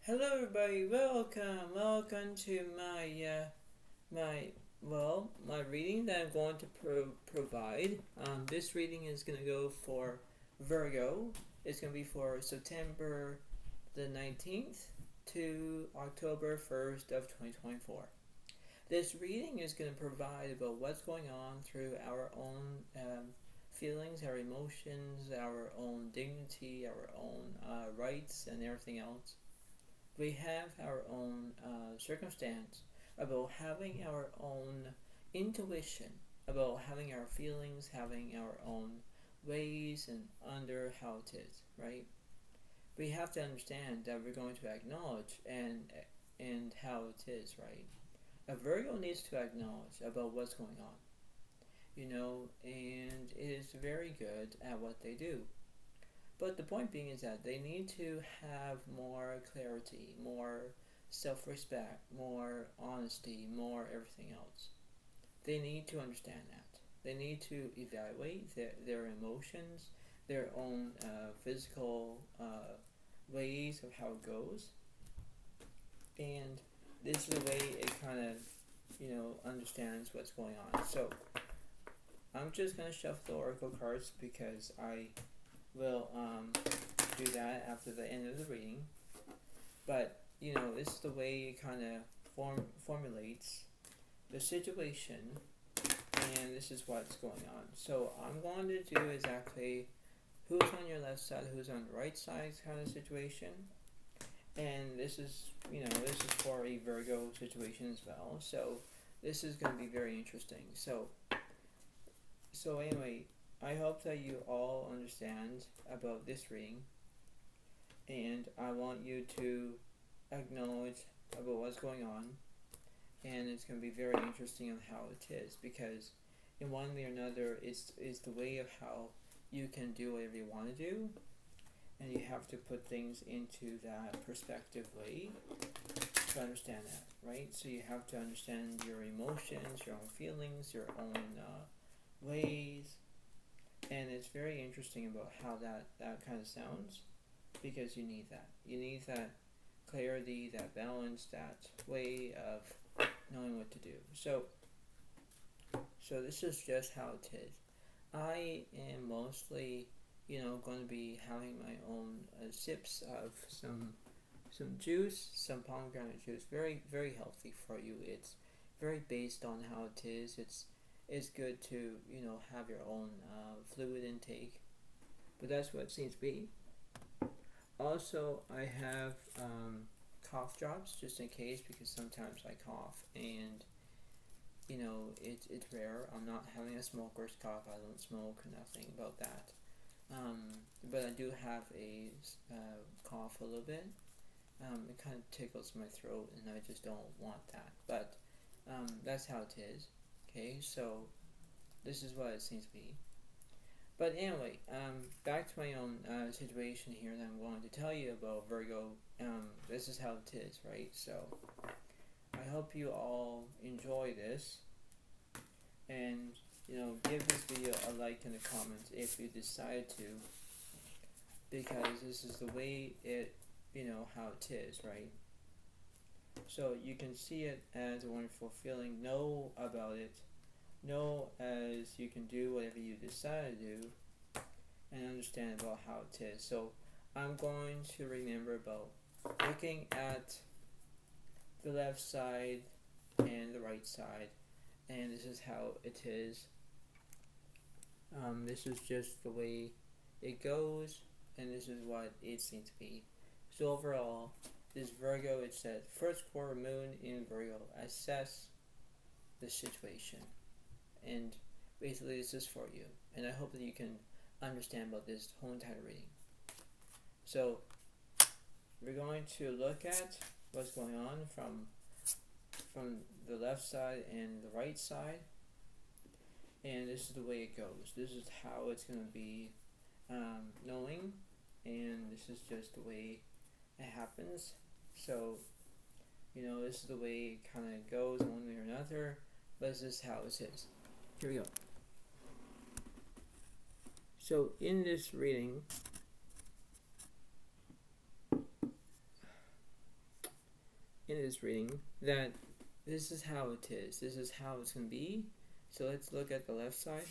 Hello everybody, welcome to my reading that I'm going to provide. This reading is going to go for Virgo. It's going to be for September the 19th to October 1st of 2024. This reading is going to provide about what's going on through our own feelings, our emotions, our own dignity, our own rights, and everything else. We have our own circumstance about having our own intuition, about having our feelings, having our own ways and under how it is, right? We have to understand that we're going to acknowledge and how it is, right? A Virgo needs to acknowledge about what's going on, and it is very good at what they do. But the point being is that they need to have more clarity, more self respect, more honesty, more everything else. They need to understand that. They need to evaluate their emotions, their own physical ways of how it goes. And this is the way it kind of, understands what's going on. So I'm just going to shuffle the oracle cards because I will do that after the end of the reading. But this is the way it kind of formulates the situation, and this is what's going on. So I'm going to do exactly who's on your left side, who's on the right side kind of situation. And this is for a Virgo situation as well. So this is going to be very interesting. So anyway, I hope that you all understand about this reading, and I want you to acknowledge about what's going on, and it's going to be very interesting on how it is, because in one way or another it's the way of how you can do whatever you want to do, and you have to put things into that perspective way to understand that, right? So you have to understand your emotions, your own feelings, your own ways. And it's very interesting about how that kind of sounds, because you need that. You need that clarity, that balance, that way of knowing what to do. So this is just how it is. I am mostly, going to be having my own sips of some juice, some pomegranate juice. Very, very healthy for you. It's very based on how it is. It's good to have your own fluid intake, but that's what it seems to be. Also, I have cough drops just in case, because sometimes I cough, and it's rare. I'm not having a smoker's cough. I don't smoke, nothing about that. But I do have a cough a little bit. It kind of tickles my throat, and I just don't want that. But that's how it is. Okay, so this is what it seems to be. But anyway, back to my own situation here that I'm going to tell you about Virgo. This is how it is, right? So I hope you all enjoy this, and give this video a like in the comments if you decide to, because this is the way it, how it is, right? So you can see it as a wonderful feeling, know about it, know as you can do whatever you decide to do, and understand about how it is. So I'm going to remember about looking at the left side and the right side, and this is how it is. This is just the way it goes, and this is what it seems to be. So overall, this Virgo, it says first quarter moon in Virgo, assess the situation, and basically this is for you, and I hope that you can understand about this whole entire reading. So we're going to look at what's going on from the left side and the right side, and this is the way it goes. This is how it's going to be knowing, and this is just the way it happens. So this is the way it kind of goes one way or another, but this is how it is. Here we go. So in this reading, of this reading that this is how it is. This is how it's going to be. So let's look at the left side.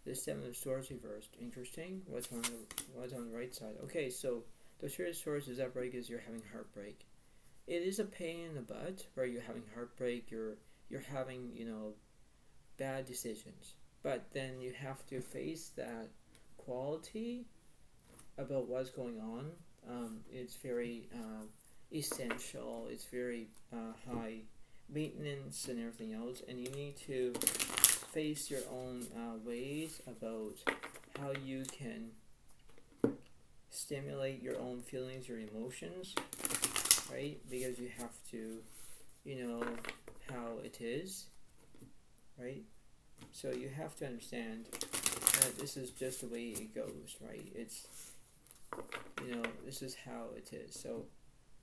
The Seven of Swords reversed. Interesting. What's on the right side? Okay, so the Three of Swords is upright because you're having heartbreak. It is a pain in the butt where you're having heartbreak. You're having, bad decisions. But then you have to face that quality about what's going on. It's very essential. It's very high maintenance and everything else, and you need to face your own ways about how you can stimulate your own feelings, your emotions, right? Because you have to, how it is, right? So you have to understand that this is just the way it goes, right? It's, this is how it is. So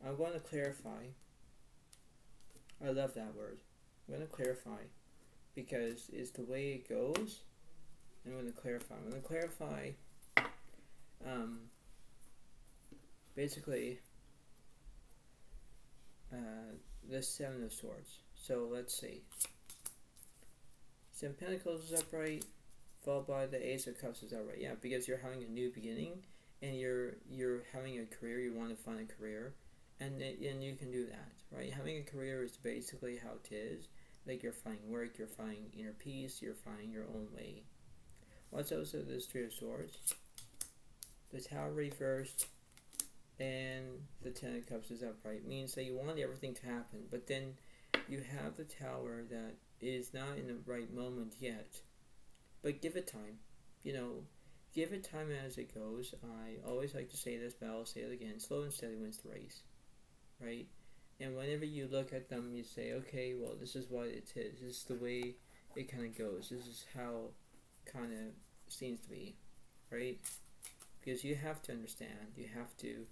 I'm going to clarify. I love that word. I'm going to clarify because it's the way it goes. I'm going to clarify. I'm going to clarify basically the Seven of Swords. So let's see. Seven of Pentacles is upright, followed by the Ace of Cups is upright. Yeah, because you're having a new beginning, and you're having a career. You want to find a career, and you can do that, right? Having a career is basically how it is. Like you're finding work, you're finding inner peace, you're finding your own way. What's also this Three of Swords? The Tower reversed, and the Ten of Cups is upright. Means that you want everything to happen, but then you have the Tower that is not in the right moment yet. But give it time. Give it time as it goes. I always like to say this, but I'll say it again. Slow and steady wins the race, right? And whenever you look at them, you say, okay, well, this is what it is. This is the way it kind of goes. This is how kind of seems to be, right? Because you have to understand. You have to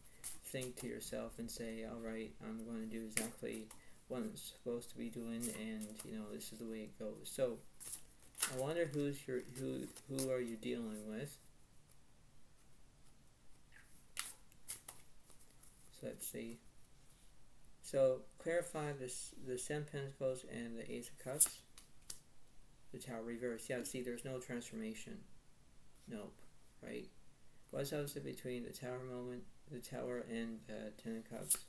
think to yourself and say, all right, I'm going to do exactly what I'm supposed to be doing, and this is the way it goes. So I wonder who are you dealing with? So let's see. So clarify this: the Seven of Pentacles and the Ace of Cups. The Tower reversed. Yeah, see, there's no transformation. Nope. Right. What's opposite between the Tower and the Ten of Cups?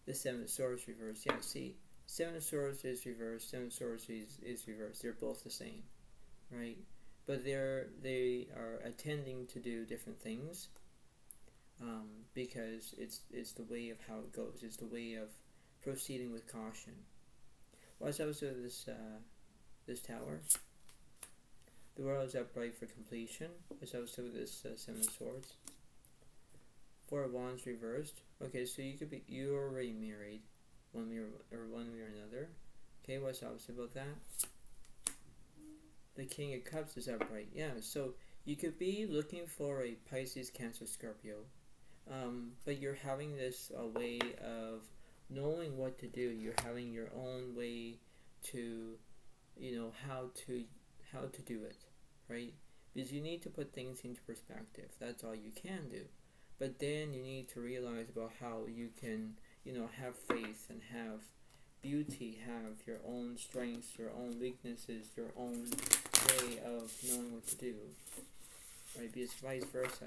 The Seven of Swords reversed. Yeah, see, Seven of Swords is reversed. Seven of Swords is reversed. They're both the same, right? But they are attending to do different things. Because it's the way of how it goes. It's the way of proceeding with caution. What's also this Tower? The world is upright for completion. What's also this Seven of Swords? Four of Wands reversed. Okay, so you're already married, one way or another. Okay, what's opposite about that? The King of Cups is upright. Yeah, so you could be looking for a Pisces, Cancer, Scorpio. But you're having this way of knowing what to do. You're having your own way to, how to do it, right? Because you need to put things into perspective. That's all you can do. But then you need to realize about how you can, have faith and have beauty, have your own strengths, your own weaknesses, your own way of knowing what to do, right? Because vice versa,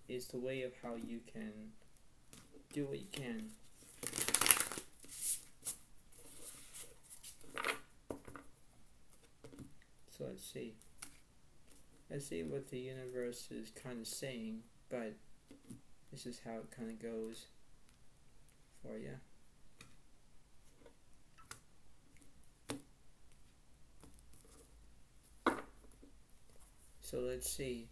it's the way of how you can do what you can. So let's see what the universe is kind of saying, but this is how it kind of goes for you. So let's see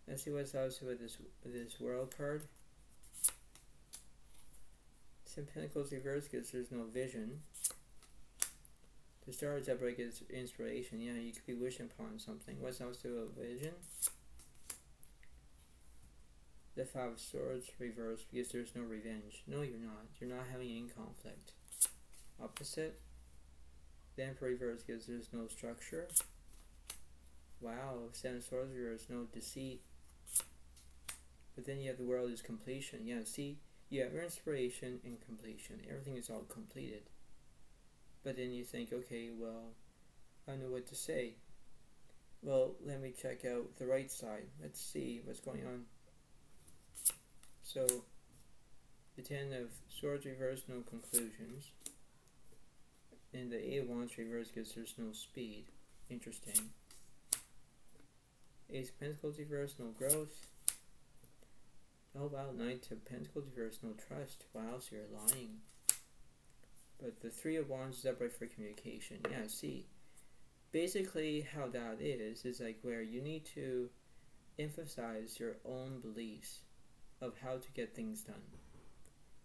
what's also with this World card. Some Pentacles reversed because there's no vision. The Star is upright is inspiration. Yeah, you could be wishing upon something. What's also a vision? The Five of Swords reversed because there's no revenge. No, you're not. You're not having any conflict. Opposite. The Emperor reversed because there's no structure. Wow, Seven of Swords reversed, no deceit. But then you have the World is completion. Yeah, see, You have your inspiration and completion. Everything is all completed. But then you think, okay, well, I know what to say. Well, let me check out the right side. Let's see what's going on. So, the Ten of Swords reversed, no conclusions. And the Eight of Wands reversed because there's no speed. Interesting. Ace of Pentacles reversed, no growth. Oh wow, Knight of Pentacles reversed, no trust. Wow, so you're lying. But the Three of Wands is upright for communication. Yeah, see. Basically how that is like where you need to emphasize your own beliefs of how to get things done.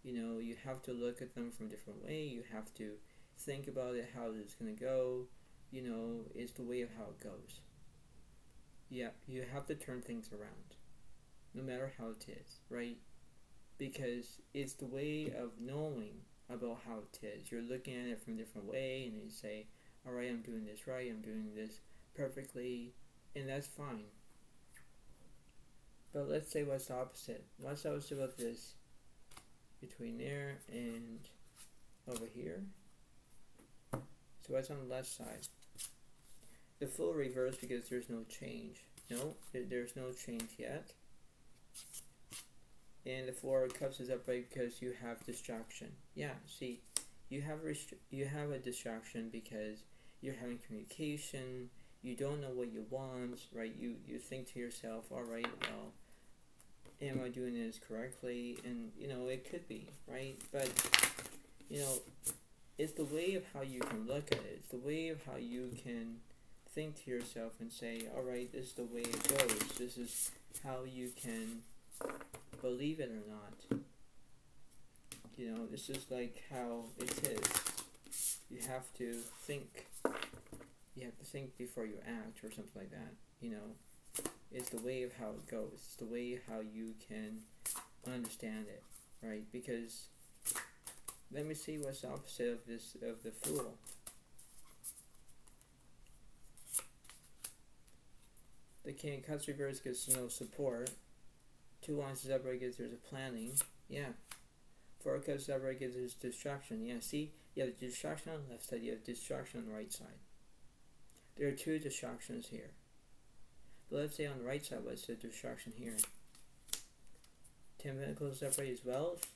You know, you have to look at them from a different way. You have to think about it, how it's going to go. You know, it's the way of how it goes. Yeah, you have to turn things around, no matter how it is, right? Because it's the way of knowing about how it is. You're looking at it from a different way, and you say, alright, I'm doing this right, I'm doing this perfectly, and that's fine. But let's say what's the opposite. What's the opposite about this? Between there and over here. So what's on the left side? The full reverse because there's no change. No, there's no change yet. And the Four of Cups is upright because you have distraction. Yeah, see, you have a distraction because you're having communication. You don't know what you want, right? You think to yourself, all right, well, am I doing this correctly? And you know, it could be, right? But you know, it's the way of how you can look at it. It's the way of how you can think to yourself and say, all right, this is the way it goes. This is how you can believe it or not. You know, this is like how it is. You have to think. You have to think before you act or something like that. You know, it's the way of how it goes. It's the way how you can understand it, right? Because let me see what's the opposite of this, of the Fool. The King of Cups reversed gives no support. Two Wands is upright gives there's a planning. Yeah. Four of Cups upright gives there's distraction. Yeah, see? You have distraction on the left side, you have distraction on the right side. There are two distractions here. But let's say on the right side, what's the distraction here? Ten of Pentacles upright is wealth.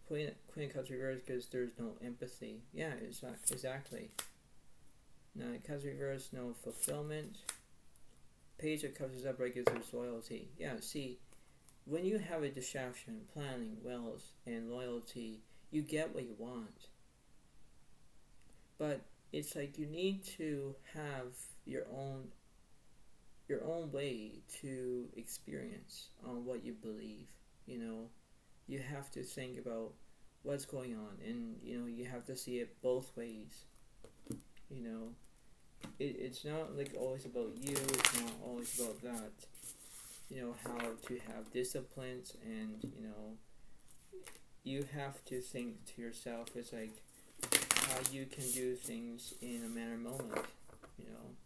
Queen of Cups reversed because there's no empathy. Yeah, exactly. Nine of Cups reversed, no fulfillment. Page of Cups is upright because there's loyalty. Yeah, see, when you have a distraction, planning, wealth, and loyalty, you get what you want. But it's like you need to have your own way to experience on what you believe. You know, you have to think about what's going on, and you know, you have to see it both ways. You know, it's not like always about you, it's not always about that. You know, how to have disciplines, and you know, you have to think to yourself, it's like how you can do things in a manner moment, you know.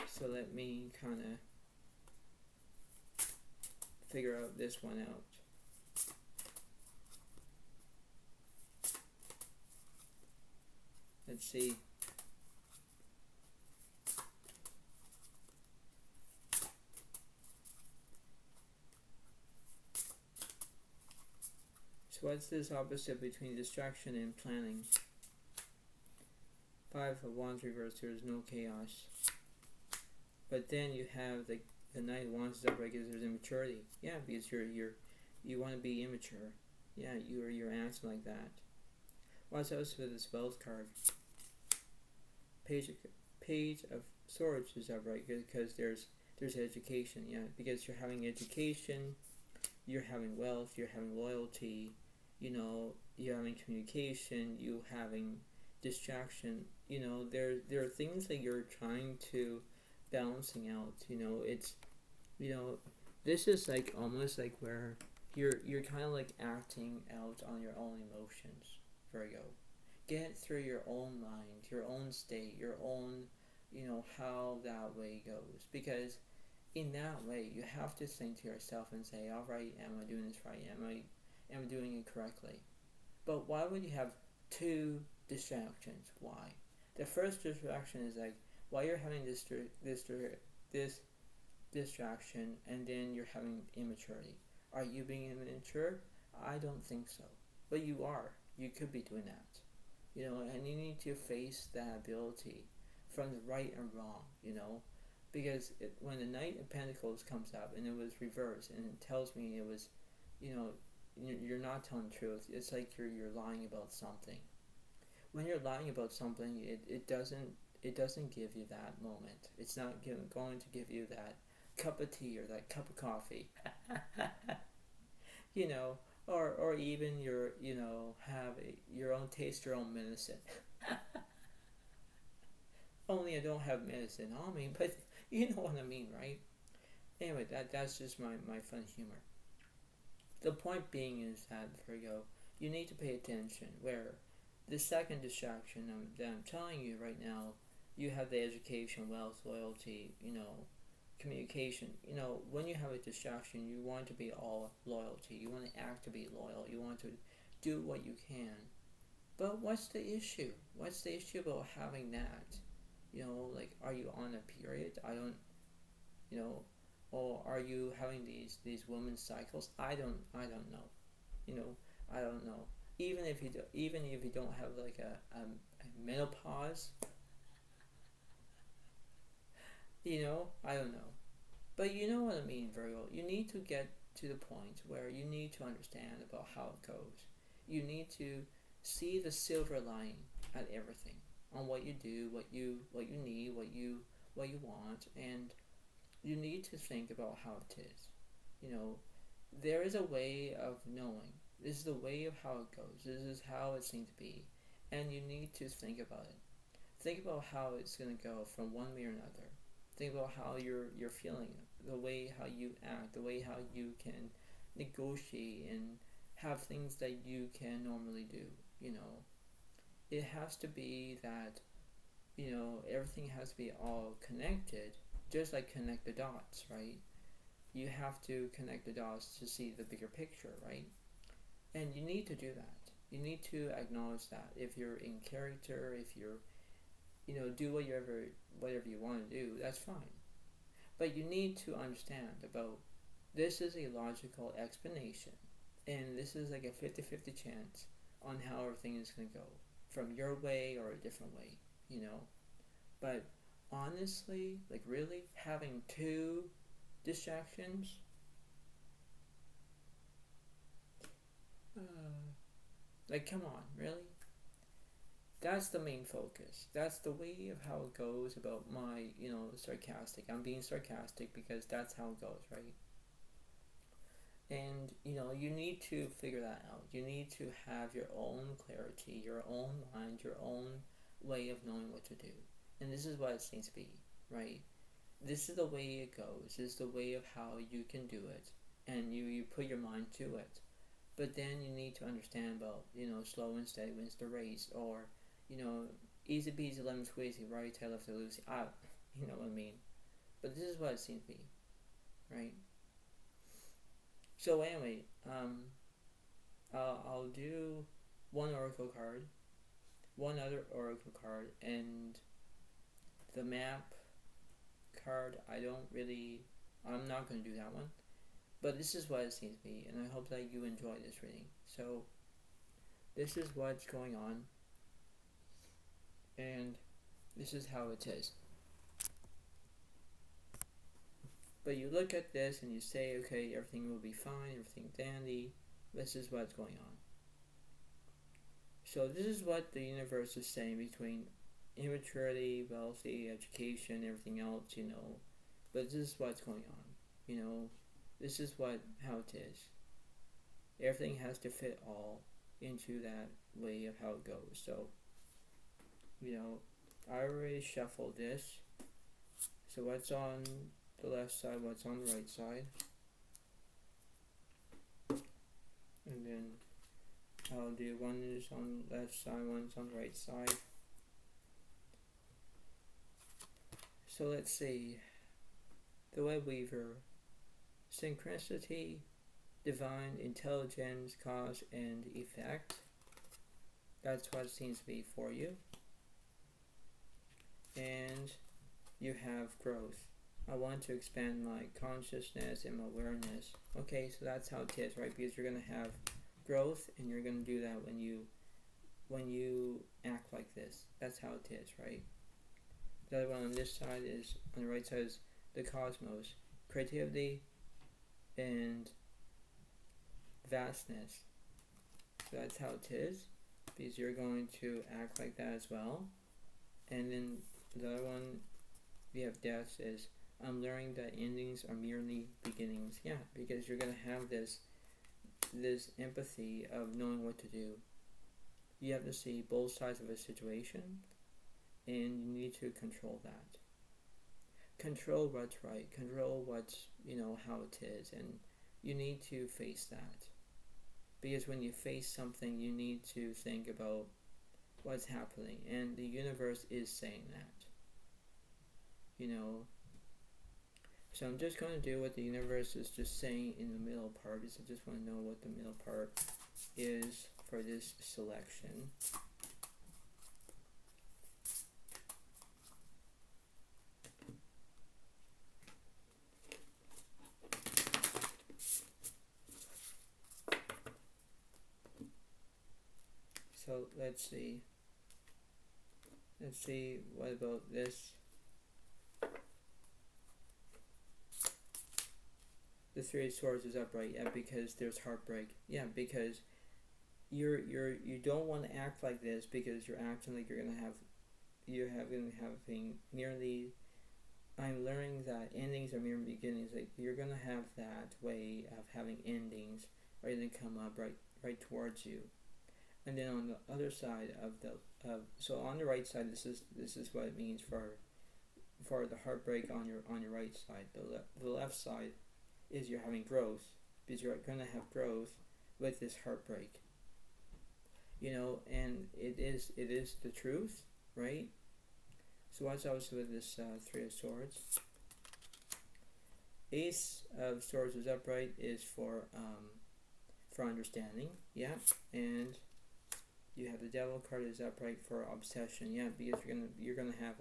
So let me kind of figure out this one out. Let's see. So what's this opposite between distraction and planning? Five of Wands reversed, there is no chaos. But then you have the Knight of Wands is upright because there's immaturity. Yeah, because you want to be immature. Yeah, you're acting like that. What's else with this wealth card? Page of Swords is upright because there's education. Yeah, because you're having education, you're having wealth, you're having loyalty. You know, you're having communication, you having distraction. You know, there are things that you're trying to balancing out. You know, it's, you know, this is like almost like where you're kind of like acting out on your own emotions. Virgo, get through your own mind, your own state, your own, how that way goes. Because in that way, you have to think to yourself and say, all right, am I doing this right? Am I doing it correctly? But why would you have two distractions? Why? The first distraction is like, why you're having this distraction, and then you're having immaturity. Are you being immature? I don't think so. But you are. You could be doing that. And you need to face that ability from the right and wrong, because when the Knight of Pentacles comes up and it was reversed and it tells me it was, you're not telling the truth. It's like you're lying about something. When you're lying about something, it doesn't give you that moment. It's not going to give you that cup of tea or that cup of coffee. Or even have your own taste, your own medicine. Only I don't have medicine on me, but you know what I mean, right? Anyway, that's just my fun humor. The point being is that, Virgo, you need to pay attention where the second distraction that I'm telling you right now, you have the education, wealth, loyalty, communication. When you have a distraction, you want to be all loyalty. You want to act to be loyal. You want to do what you can. But what's the issue? What's the issue about having that? Like, are you on a period? I don't, or are you having these women's cycles? I don't know. I don't know. Even if you don't have like a menopause, I don't know. But you know what I mean, Virgo. You need to get to the point where you need to understand about how it goes. You need to see the silver lining at everything, on what you do, what you need, what you want, and you need to think about how it is. There is a way of knowing. This is the way of how it goes. This is how it seems to be, and you need to think about it. Think about how it's going to go from one way or another. Think about how you're feeling, the way how you act, the way how you can negotiate and have things that you can normally do. It has to be that, everything has to be all connected, just like connect the dots, right? You have to connect the dots to see the bigger picture, right? And you need to do that. You need to acknowledge that. If you're in character, if you're, do whatever you want to do, that's fine. But you need to understand about, this is a logical explanation, and this is like a 50-50 chance on how everything is going to go, from your way or a different way, But honestly, like, really, having two distractions, like, come on, really? That's the main focus. That's the way of how it goes about my, sarcastic. I'm being sarcastic because that's how it goes, right? And, you need to figure that out. You need to have your own clarity, your own mind, your own way of knowing what to do. And this is what it seems to be, right? This is the way it goes. This is the way of how you can do it. And you put your mind to it. But then you need to understand about, slow and steady wins the race. Or, easy peasy lemon squeezy, right tail after Lucy. You know what I mean? But this is what it seems to be, right? So anyway, I'll do one oracle card, one other oracle card, and the map card. I'm not going to do that one. But this is what it seems to be, and I hope that you enjoy this reading. So, this is what's going on, and this is how it is. But you look at this and you say, okay, everything will be fine, everything dandy. This is what's going on. So this is what the universe is saying between immaturity, wealthy, education, everything else, But this is what's going on, This is how it is. Everything has to fit all into that way of how it goes. So, I already shuffled this. So what's on the left side, what's on the right side. And then I'll do one is on the left side, one's on the right side. So let's see. The Web Weaver. Synchronicity, divine intelligence, cause and effect. That's what it seems to be for you. And you have growth. I want to expand my consciousness and my awareness. Okay, so that's how it is, right? Because you're going to have growth, and you're going to do that when you act like this. That's how it is, right? The other one on this side is, on the right side, is the cosmos. Creativity and vastness. So that's how it is, because you're going to act like that as well. And then the other one we have death is, I'm learning that endings are merely beginnings. Yeah, because you're going to have this empathy of knowing what to do. You have to see both sides of a situation, and you need to control that. Control what's right, control what's, how it is, and you need to face that. Because when you face something, you need to think about what's happening, and the universe is saying that. So I'm just going to do what the universe is just saying in the middle part, because I just want to know what the middle part is for this selection. So let's see. What about this? The Three of Swords is upright, yeah, because there's heartbreak. Yeah, because you don't want to act like this, because you're acting like having merely. I'm learning that endings are mere beginnings. Like, you're gonna have that way of having endings ready to come up right towards you. And then on the other side so on the right side, this is what it means for the heartbreak on your right side. The left side is you're having growth, because you're going to have growth with this heartbreak. And it is the truth, right? So what's also with this Three of Swords? Ace of Swords is upright is for understanding, yeah, and you have the Devil card is upright for obsession, yeah, because you're gonna have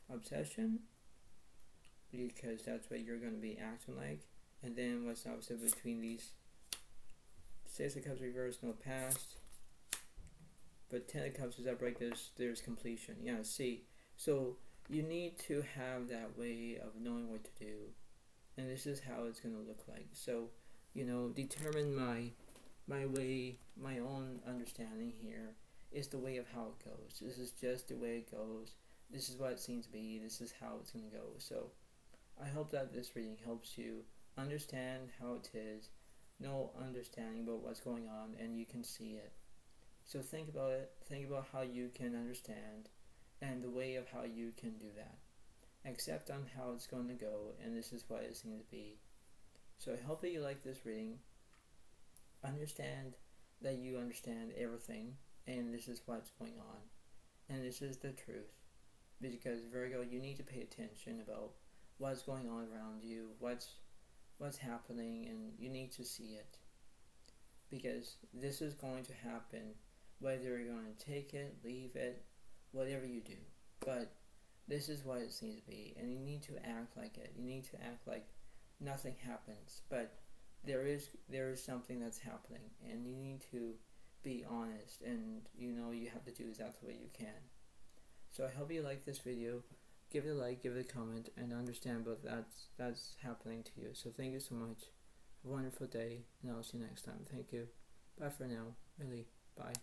obsession, because that's what you're gonna be acting like. And then what's opposite between these? Six of Cups reversed, no past, but Ten of Cups is upright. There's completion, yeah. See, so you need to have that way of knowing what to do, and this is how it's gonna look like. So, determine my way, my own understanding here is the way of how it goes. This is just the way it goes. This is what it seems to be. This is how it's going to go. So I hope that this reading helps you understand how it is, no understanding about what's going on, and you can see it. So think about it. Think about how you can understand and the way of how you can do that. Accept on how it's going to go, and this is what it seems to be. So I hope that you like this reading. Understand that you understand everything, and this is what's going on, and this is the truth. Because Virgo, you need to pay attention about what's going on around you, what's happening, and you need to see it, because this is going to happen whether you're going to take it, leave it, whatever you do. But this is what it seems to be, and you need to act like it. You need to act like nothing happens, but there is something that's happening, and you need to be honest, and you have to do exactly what you can. So I hope you like this video. Give it a like, give it a comment, and understand but that's happening to you. So thank you so much. Have a wonderful day, and I'll see you next time. Thank you. Bye for now. Really. Bye.